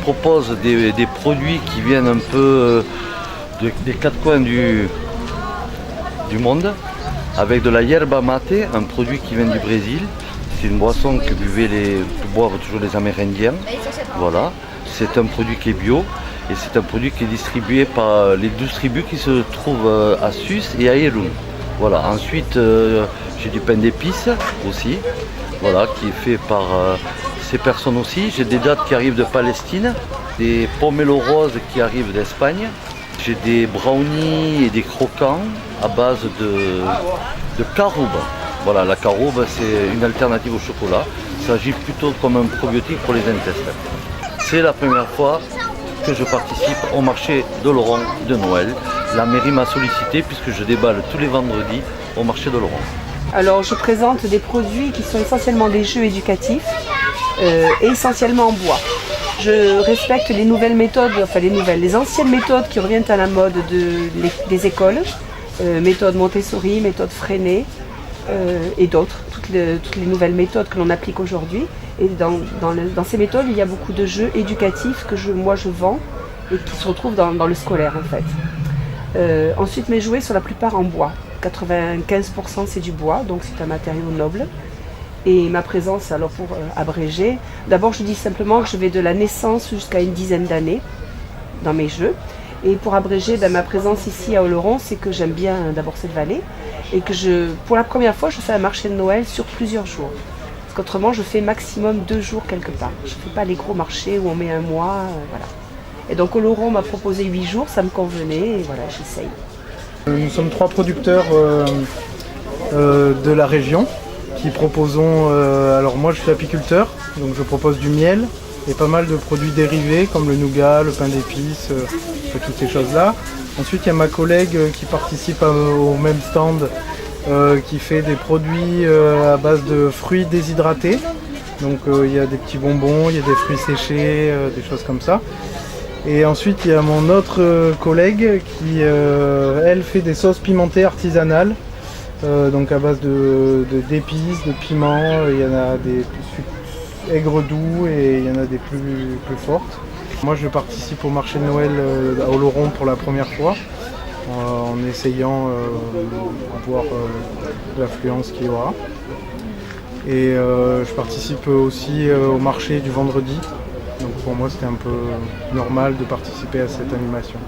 propose des produits qui viennent un peu des quatre coins du monde, avec de la yerba mate, un produit qui vient du Brésil. C'est une boisson que boivent toujours les Amérindiens. Voilà. C'est un produit qui est bio et c'est un produit qui est distribué par les 12 tribus qui se trouvent à Sus et à Irún. Voilà. Ensuite, j'ai du pain d'épices aussi, voilà, qui est fait par ces personnes aussi. J'ai des dattes qui arrivent de Palestine, des pomelos roses qui arrivent d'Espagne. J'ai des brownies et des croquants à base de caroube. Voilà, la caroube, c'est une alternative au chocolat. Il s'agit plutôt comme un probiotique pour les intestins. C'est la première fois que je participe au marché d'Oloron de Noël. La mairie m'a sollicité puisque je déballe tous les vendredis au marché d'Oloron. Alors, je présente des produits qui sont essentiellement des jeux éducatifs et essentiellement en bois. Je respecte les nouvelles méthodes, enfin les anciennes méthodes qui reviennent à la mode des écoles, méthode Montessori, méthode Freinet et d'autres, toutes les nouvelles méthodes que l'on applique aujourd'hui. Et dans ces méthodes, il y a beaucoup de jeux éducatifs que moi je vends et qui se retrouvent dans le scolaire en fait. Ensuite, mes jouets sont la plupart en bois. 95% c'est du bois, donc c'est un matériau noble. Et ma présence, alors pour abréger, d'abord je dis simplement que je vais de la naissance jusqu'à une dizaine d'années dans mes jeux. Et pour abréger, ma présence ici à Oloron, c'est que j'aime bien d'abord cette vallée et que pour la première fois, je fais un marché de Noël sur plusieurs jours. Parce qu'autrement, je fais maximum 2 jours quelque part. Je ne fais pas les gros marchés où on met un mois, voilà. Et donc Oloron m'a proposé 8 jours, ça me convenait et voilà, j'essaye. Nous sommes 3 producteurs de la région qui proposons, alors moi je suis apiculteur, donc je propose du miel et pas mal de produits dérivés comme le nougat, le pain d'épices, toutes ces choses-là. Ensuite il y a ma collègue qui participe au même stand qui fait des produits à base de fruits déshydratés. Donc il y a des petits bonbons, il y a des fruits séchés, des choses comme ça. Et ensuite il y a mon autre collègue qui elle fait des sauces pimentées artisanales. Donc à base d'épices, de piments, il y en a des plus aigres doux et il y en a des plus fortes. Moi je participe au marché de Noël à Oloron pour la première fois en essayant de voir l'affluence qu'il y aura. Et je participe aussi au marché du vendredi. Donc pour moi c'était un peu normal de participer à cette animation.